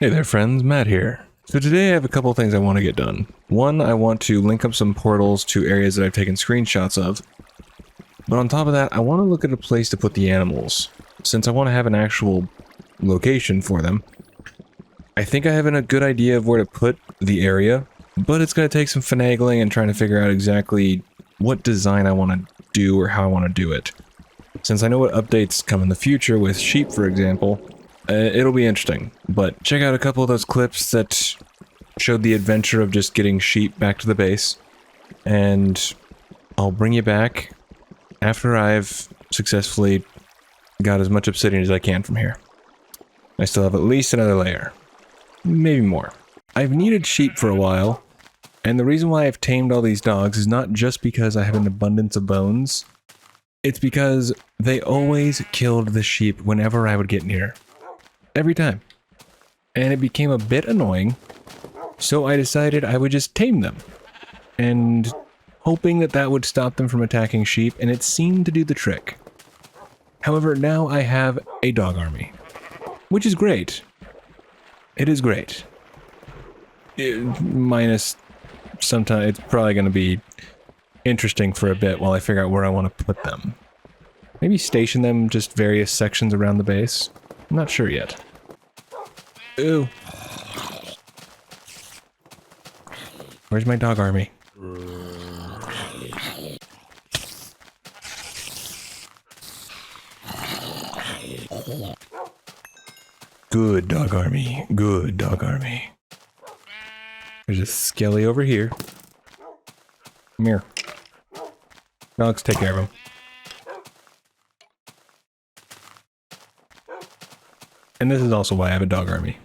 Hey there friends, Matt here. So today I have a couple of things I want to get done. One, I want to link up some portals to areas that I've taken screenshots of. But on top of that, I want to look at a place to put the animals. Since I want to have an actual location for them. I think I have a good idea of where to put the area, but it's going to take some finagling and trying to figure out exactly what design I want to do or how I want to do it. Since I know what updates come in the future with sheep, for example, it'll be interesting. But check out a couple of those clips that showed the adventure of just getting sheep back to the base. And I'll bring you back after I've successfully got as much obsidian as I can from here. I still have at least another layer. Maybe more. I've needed sheep for a while, and the reason why I've tamed all these dogs is not just because I have an abundance of bones. It's because they always killed the sheep whenever I would get near. Every time. And it became a bit annoying, so I decided I would just tame them. And hoping that that would stop them from attacking sheep, and it seemed to do the trick. However, now I have a dog army. Which is great. It is great. Minus, sometimes it's probably going to be interesting for a bit while I figure out where I want to put them. Maybe station them just various sections around the base. I'm not sure yet. Ooh. Where's my dog army? Good dog army. Good dog army. There's a skelly over here. Come here. Dogs, take care of him. And this is also why I have a dog army.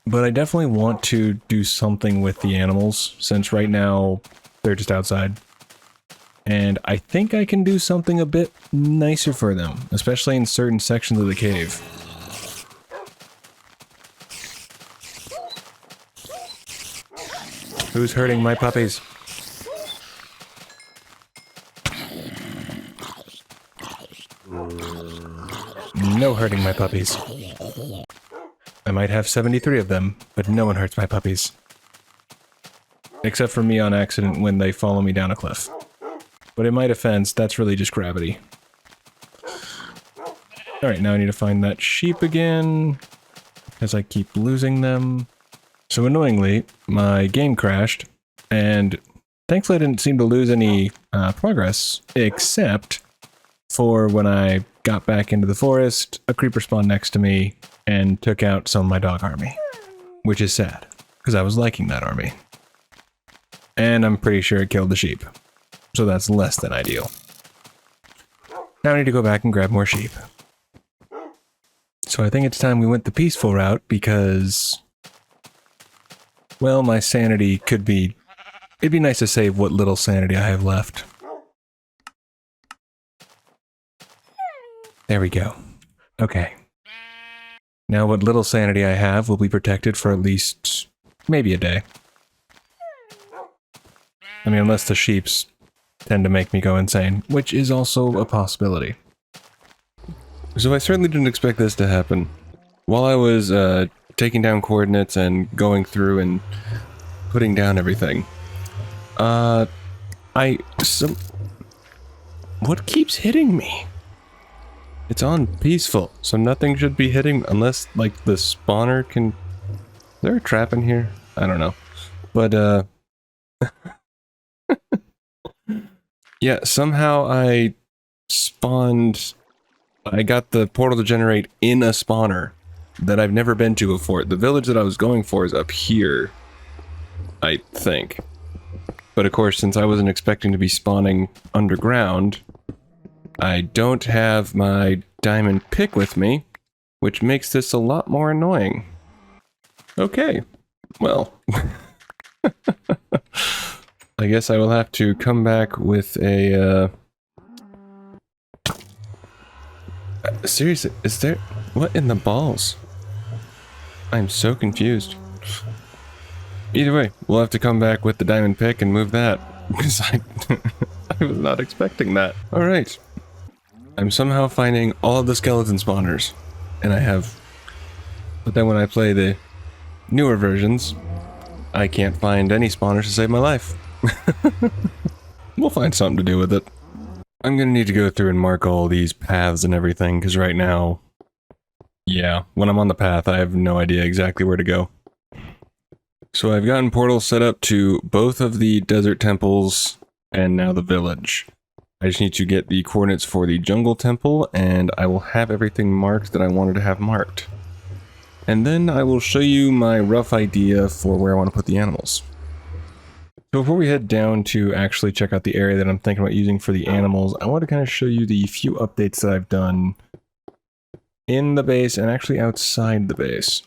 But I definitely want to do something with the animals, since right now they're just outside. And I think I can do something a bit nicer for them, especially in certain sections of the cave. Who's hurting my puppies? No hurting my puppies. I might have 73 of them, but no one hurts my puppies. Except for me on accident when they follow me down a cliff. But in my defense, that's really just gravity. Alright, now I need to find that sheep again, because I keep losing them. So annoyingly, my game crashed, and thankfully I didn't seem to lose any progress, except for when I got back into the forest, a creeper spawned next to me and took out some of my dog army. Which is sad, because I was liking that army. And I'm pretty sure it killed the sheep. So that's less than ideal. Now I need to go back and grab more sheep. So I think it's time we went the peaceful route, because, well, my sanity could be... It'd be nice to save what little sanity I have left. There we go. Okay. Now what little sanity I have will be protected for at least maybe a day. I mean, unless the sheeps tend to make me go insane, which is also a possibility. So I certainly didn't expect this to happen. While I was taking down coordinates and going through and putting down everything, what keeps hitting me? It's on peaceful, so nothing should be hitting unless, like, the spawner can... Is there a trap in here? I don't know. But, yeah, somehow I spawned... I got the portal to generate in a spawner that I've never been to before. The village that I was going for is up here, I think. But of course, since I wasn't expecting to be spawning underground, I don't have my diamond pick with me, which makes this a lot more annoying. Okay, well, I guess I will have to come back with a, seriously, is there... What in the balls? I'm so confused. Either way, we'll have to come back with the diamond pick and move that, because I was not expecting that. Alright. I'm somehow finding all of the skeleton spawners, and I have... But then when I play the Newer versions, I can't find any spawners to save my life. We'll find something to do with it. I'm gonna need to go through and mark all these paths and everything, because right now, yeah, when I'm on the path, I have no idea exactly where to go. So I've gotten portals set up to both of the desert temples and now the village. I just need to get the coordinates for the jungle temple, and I will have everything marked that I wanted to have marked. And then I will show you my rough idea for where I want to put the animals. So before we head down to actually check out the area that I'm thinking about using for the animals, I want to kind of show you the few updates that I've done in the base and actually outside the base.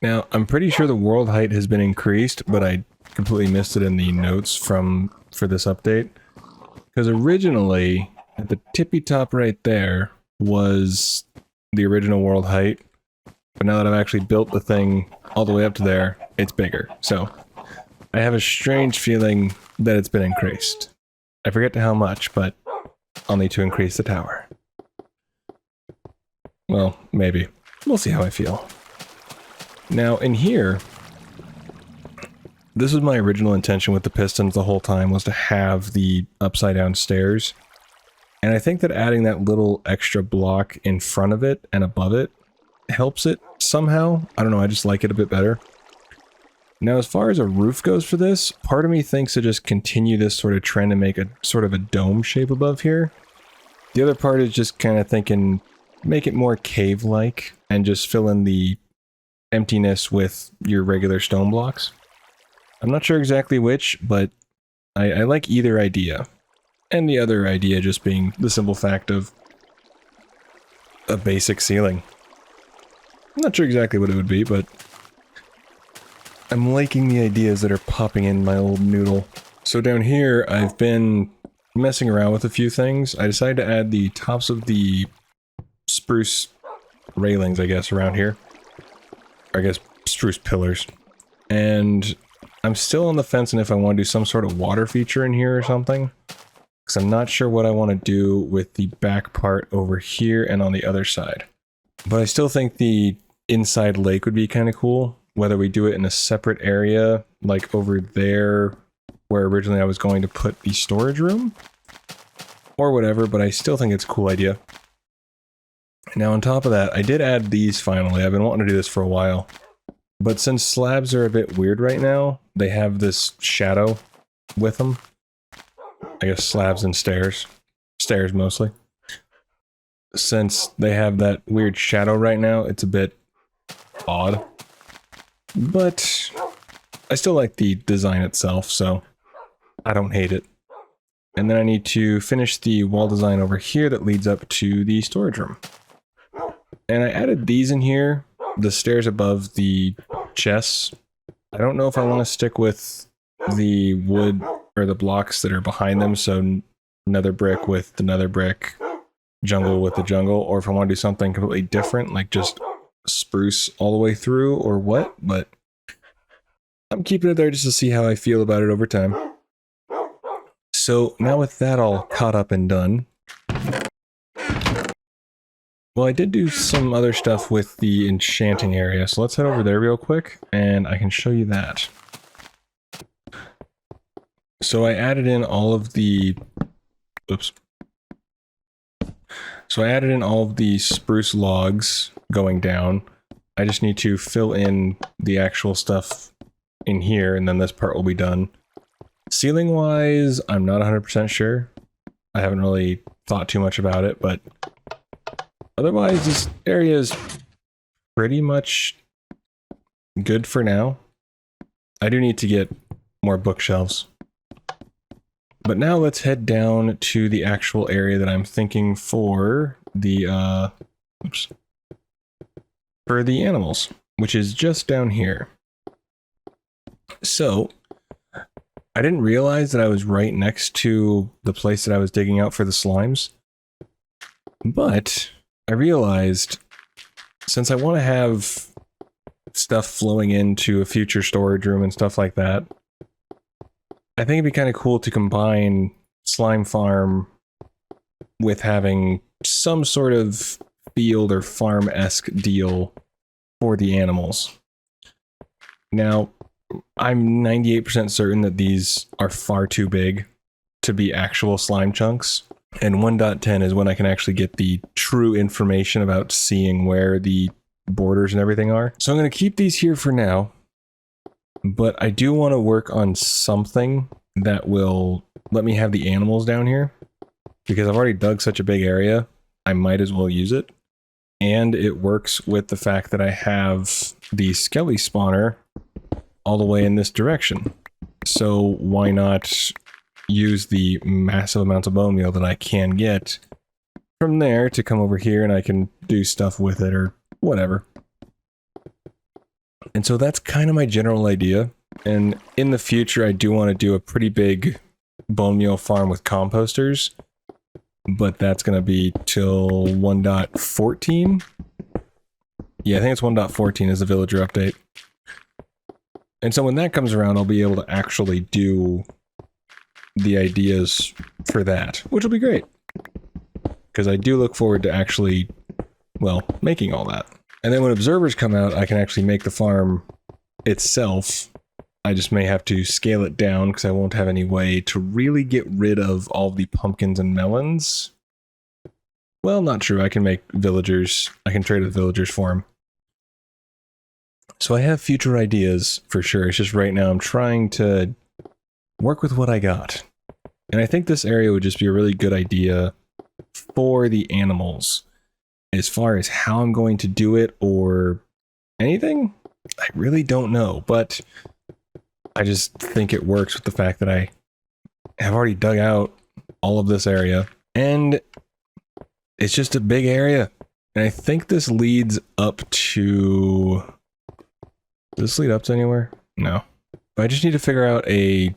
Now, I'm pretty sure the world height has been increased, but I completely missed it in the notes for this update. Because originally, at the tippy top right there was the original world height, but now that I've actually built the thing all the way up to there, it's bigger. So I have a strange feeling that it's been increased. I forget to how much, but I'll need to increase the tower. Well, maybe. We'll see how I feel. Now, in here, this was my original intention with the pistons the whole time, was to have the upside down stairs. And I think that adding that little extra block in front of it and above it helps it somehow. I don't know, I just like it a bit better. Now, as far as a roof goes for this, part of me thinks to just continue this sort of trend and make a sort of a dome shape above here. The other part is just kind of thinking, make it more cave-like and just fill in the emptiness with your regular stone blocks. I'm not sure exactly which, but I like either idea. And the other idea just being the simple fact of a basic ceiling. I'm not sure exactly what it would be, but I'm liking the ideas that are popping in my old noodle. So down here, I've been messing around with a few things. I decided to add the tops of the spruce railings, I guess, around here. Or I guess spruce pillars. And I'm still on the fence and if I want to do some sort of water feature in here or something. Because I'm not sure what I want to do with the back part over here and on the other side. But I still think the inside lake would be kind of cool. Whether we do it in a separate area, like over there, where originally I was going to put the storage room, or whatever, but I still think it's a cool idea. Now on top of that, I did add these finally. I've been wanting to do this for a while. But since slabs are a bit weird right now, they have this shadow with them. I guess slabs and stairs. Stairs mostly. Since they have that weird shadow right now, it's a bit odd. But I still like the design itself, so I don't hate it. And then I need to finish the wall design over here that leads up to the storage room. And I added these in here, the stairs above the chests. I don't know if I want to stick with the wood or the blocks that are behind them, so nether brick with the nether brick, jungle with the jungle, or if I want to do something completely different, like just spruce all the way through or what, but I'm keeping it there just to see how I feel about it over time. So now with that all caught up and done, well, I did do some other stuff with the enchanting area, so let's head over there real quick and I can show you that. So I added in all of the So I added in all of the spruce logs going down. I just need to fill in the actual stuff in here, and then this part will be done. Ceiling-wise, I'm not 100% sure. I haven't really thought too much about it, but otherwise, this area is pretty much good for now. I do need to get more bookshelves. But now let's head down to the actual area that I'm thinking for the, for the animals, which is just down here. So, I didn't realize that I was right next to the place that I was digging out for the slimes. But I realized, since I want to have stuff flowing into a future storage room and stuff like that, I think it'd be kind of cool to combine Slime Farm with having some sort of field or farm-esque deal for the animals. Now, I'm 98% certain that these are far too big to be actual slime chunks. And 1.10 is when I can actually get the true information about seeing where the borders and everything are. So I'm going to keep these here for now. But I do want to work on something that will let me have the animals down here. Because I've already dug such a big area, I might as well use it. And it works with the fact that I have the skelly spawner all the way in this direction. So why not use the massive amounts of bone meal that I can get from there to come over here and I can do stuff with it or whatever. And so that's kind of my general idea. And in the future, I do want to do a pretty big bone meal farm with composters. But that's going to be till 1.14. Yeah, I think it's 1.14 is the villager update. And so when that comes around, I'll be able to actually do the ideas for that, which will be great. Because I do look forward to actually, well, making all that. And then when observers come out, I can actually make the farm itself. I just may have to scale it down because I won't have any way to really get rid of all the pumpkins and melons. Well, not true. I can make villagers. I can trade with villagers for them. So I have future ideas for sure. It's just right now I'm trying to work with what I got. And I think this area would just be a really good idea for the animals. As far as how I'm going to do it or anything, I really don't know. But I just think it works with the fact that I have already dug out all of this area. And it's just a big area. And I think this leads up to... Does this lead up to anywhere? No. But I just need to figure out a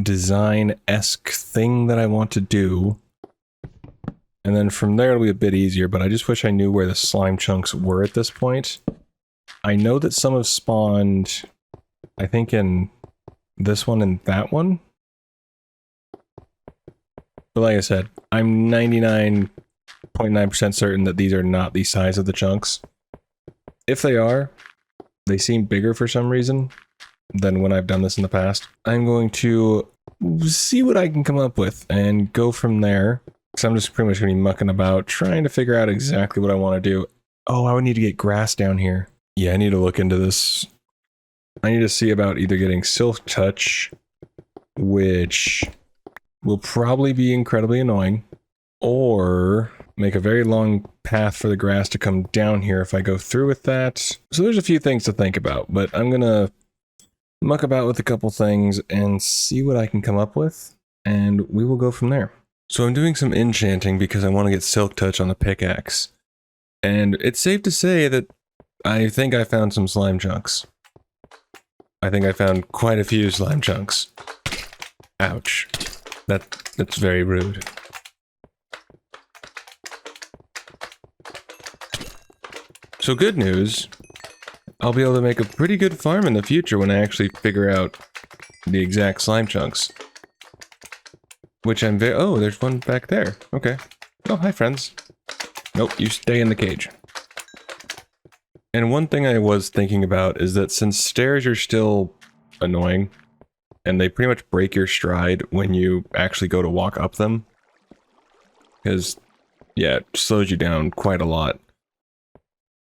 design-esque thing that I want to do. And then from there it'll be a bit easier, but I just wish I knew where the slime chunks were at this point. I know that some have spawned, I think in this one and that one. But like I said, I'm 99.9% certain that these are not the size of the chunks. If they are, they seem bigger for some reason than when I've done this in the past. I'm going to see what I can come up with and go from there. So I'm just pretty much going to be mucking about, trying to figure out exactly what I want to do. Oh, I would need to get grass down here. Yeah, I need to look into this. I need to see about either getting Silk Touch, which will probably be incredibly annoying, or make a very long path for the grass to come down here if I go through with that. So there's a few things to think about, but I'm going to muck about with a couple things and see what I can come up with, and we will go from there. So I'm doing some enchanting because I want to get Silk Touch on the pickaxe. And it's safe to say that I think I found some slime chunks. I think I found quite a few slime chunks. Ouch. That's very rude. So good news, I'll be able to make a pretty good farm in the future when I actually figure out the exact slime chunks. Which I'm very... Oh, there's one back there. Okay. Oh, hi, friends. Nope, you stay in the cage. And one thing I was thinking about is that since stairs are still annoying, and they pretty much break your stride when you actually go to walk up them, because, yeah, it slows you down quite a lot.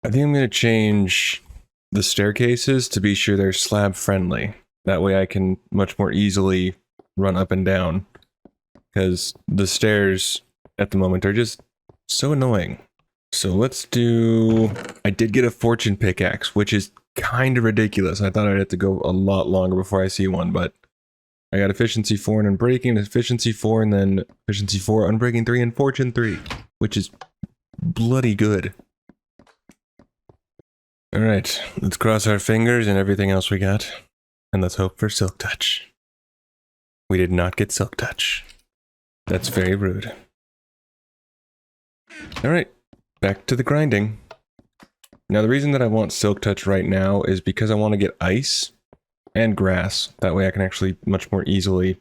I think I'm going to change the staircases to be sure they're slab friendly. That way I can much more easily run up and down. Because the stairs at the moment are just so annoying. So let's do... I did get a fortune pickaxe, which is kind of ridiculous. I thought I'd have to go a lot longer before I see one, but I got efficiency 4 and unbreaking, efficiency 4, and then efficiency 4, unbreaking 3, and fortune 3, which is bloody good. Alright, let's cross our fingers and everything else we got. And let's hope for Silk Touch. We did not get Silk Touch. That's very rude. Alright, back to the grinding. Now the reason that I want Silk Touch right now is because I want to get ice and grass. That way I can actually much more easily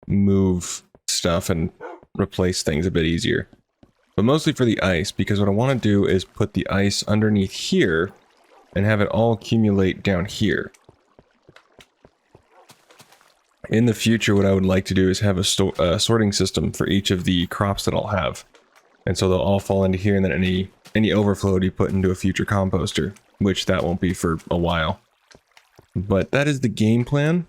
move stuff and replace things a bit easier. But mostly for the ice, because what I want to do is put the ice underneath here and have it all accumulate down here. In the future, what I would like to do is have a sorting system for each of the crops that I'll have. And so they'll all fall into here, and then any overflow would be put into a future composter, which that won't be for a while. But that is the game plan.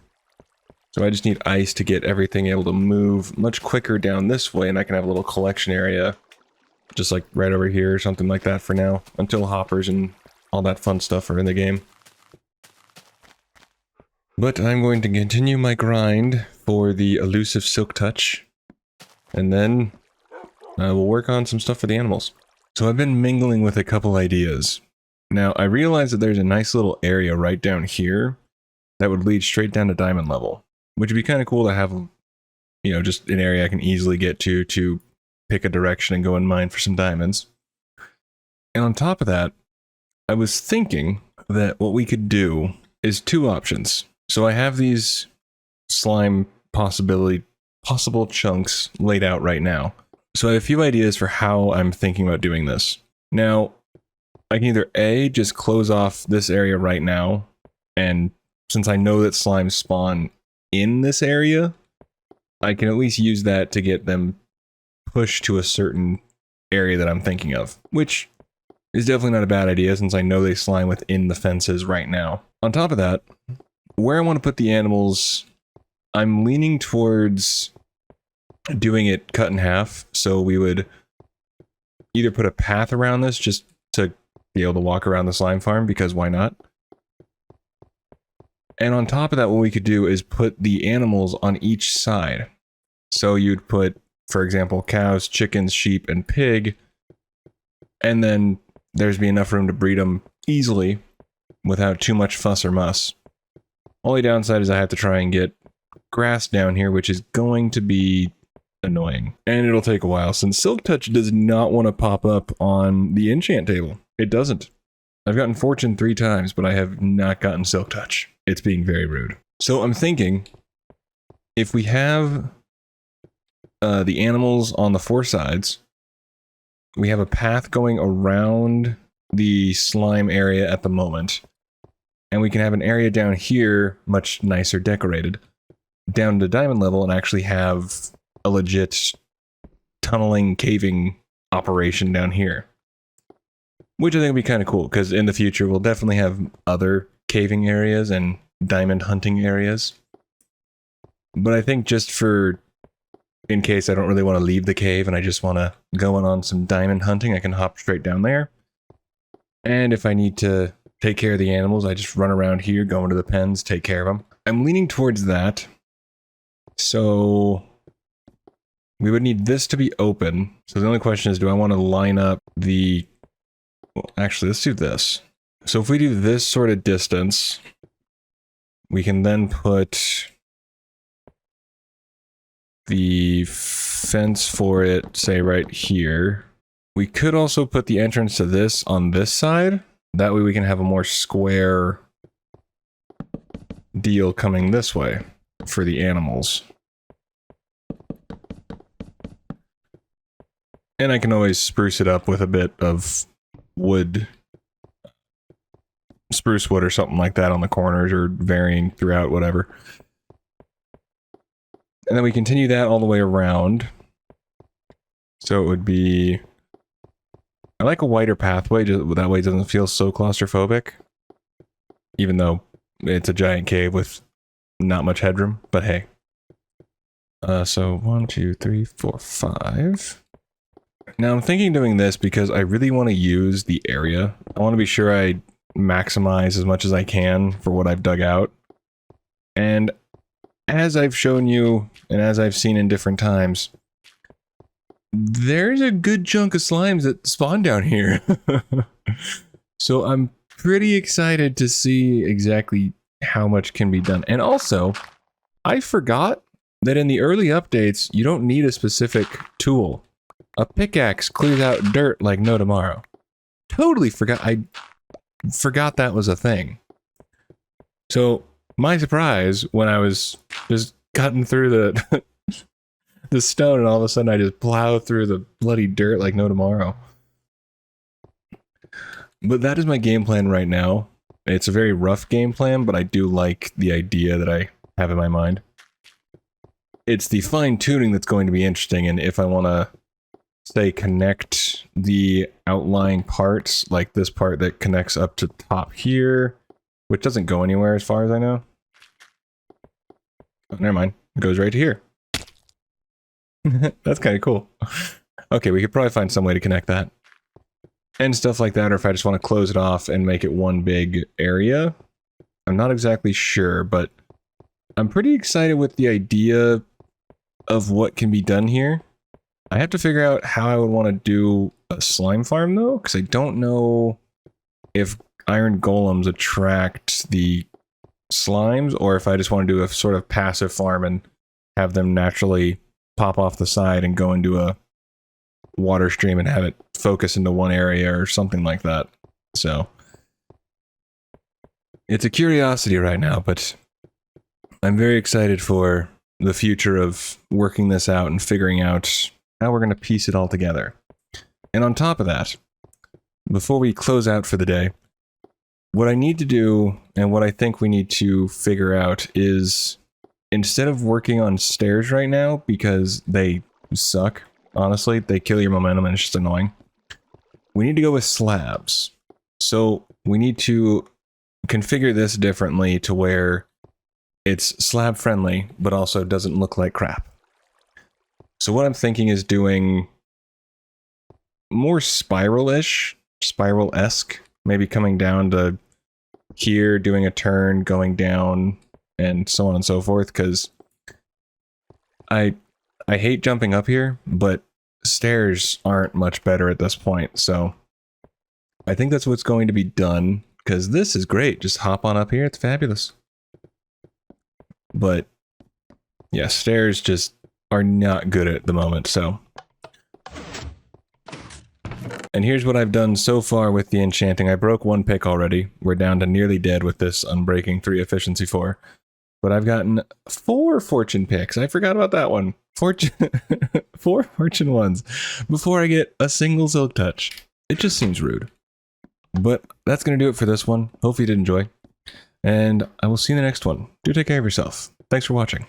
So I just need ice to get everything able to move much quicker down this way, and I can have a little collection area just like right over here or something like that for now, until hoppers and all that fun stuff are in the game. But I'm going to continue my grind for the elusive silk touch, and then we'll work on some stuff for the animals. So I've been mingling with a couple ideas. Now, I realize that there's a nice little area right down here that would lead straight down to diamond level, which would be kind of cool to have, you know, just an area I can easily get to pick a direction and go and mine for some diamonds. And on top of that, I was thinking that what we could do is two options. So I have these slime possible chunks laid out right now. So I have a few ideas for how I'm thinking about doing this. Now, I can either A, just close off this area right now, and since I know that slimes spawn in this area, I can at least use that to get them pushed to a certain area that I'm thinking of, which is definitely not a bad idea since I know they slime within the fences right now. On top of that, where I want to put the animals, I'm leaning towards doing it cut in half, so we would either put a path around this just to be able to walk around the slime farm, because why not? And on top of that, what we could do is put the animals on each side. So you'd put, for example, cows, chickens, sheep, and pig, and then there's be enough room to breed them easily without too much fuss or muss. Only downside is I have to try and get grass down here, which is going to be annoying. And it'll take a while, since Silk Touch does not want to pop up on the enchant table. It doesn't. I've gotten Fortune 3 times, but I have not gotten Silk Touch. It's being very rude. So I'm thinking, if we have the animals on the 4 sides, we have a path going around the slime area at the moment, and we can have an area down here, much nicer decorated, down to diamond level, and actually have a legit tunneling, caving operation down here. Which I think would be kind of cool, because in the future we'll definitely have other caving areas and diamond hunting areas. But I think just for, in case I don't really want to leave the cave and I just want to go on some diamond hunting, I can hop straight down there. And if I need to take care of the animals, I just run around here, go into the pens, take care of them. I'm leaning towards that. So we would need this to be open. So the only question is, do I want to line up the... Well, actually, let's do this. So if we do this sort of distance, we can then put the fence for it, say right here. We could also put the entrance to this on this side. That way we can have a more square deal coming this way for the animals. And I can always spruce it up with a bit of wood, spruce wood or something like that on the corners, or varying throughout, whatever. And then we continue that all the way around. So it would be... I like a wider pathway, that way it doesn't feel so claustrophobic. Even though it's a giant cave with not much headroom, but hey. So 1, 2, 3, 4, 5. Now I'm thinking doing this because I really want to use the area. I want to be sure I maximize as much as I can for what I've dug out. And as I've shown you, and as I've seen in different times, there's a good chunk of slimes that spawn down here. So I'm pretty excited to see exactly how much can be done. And also, I forgot that in the early updates, you don't need a specific tool. A pickaxe clears out dirt like no tomorrow. Totally forgot. I forgot that was a thing. So my surprise when I was just cutting through the the stone, and all of a sudden I just plow through the bloody dirt like no tomorrow. But that is my game plan right now. It's a very rough game plan, but I do like the idea that I have in my mind. it's the fine tuning that's going to be interesting. And if I want to say connect the outlying parts, like this part that connects up to top here, which doesn't go anywhere as far as I know. Oh, never mind. It goes right to here. That's kind of cool. Okay, we could probably find some way to connect that. And stuff like that, or if I just want to close it off and make it one big area. I'm not exactly sure, but I'm pretty excited with the idea of what can be done here. I have to figure out how I would want to do a slime farm, though, because I don't know if iron golems attract the slimes, or if I just want to do a sort of passive farm and have them naturally pop off the side and go into a water stream and have it focus into one area or something like that. So it's a curiosity right now, but I'm very excited for the future of working this out and figuring out how we're going to piece it all together. And on top of that, before we close out for the day, what I need to do and what I think we need to figure out is, instead of working on stairs right now, because they suck, honestly, they kill your momentum and it's just annoying, we need to go with slabs. So we need to configure this differently to where it's slab friendly, but also doesn't look like crap. So what I'm thinking is doing more spiral-ish, spiral-esque, maybe coming down to here, doing a turn, going down, and so on and so forth, because I hate jumping up here, but stairs aren't much better at this point, so I think that's what's going to be done, because this is great. Just hop on up here, it's fabulous. But yeah, stairs just are not good at the moment, so. And here's what I've done so far with the enchanting. I broke one pick already. We're down to nearly dead with this Unbreaking 3 Efficiency 4. But I've gotten 4 fortune picks. I forgot about that one. 4 fortune ones before I get a single silk touch. It just seems rude. But that's going to do it for this one. Hope you did enjoy. And I will see you in the next one. Do take care of yourself. Thanks for watching.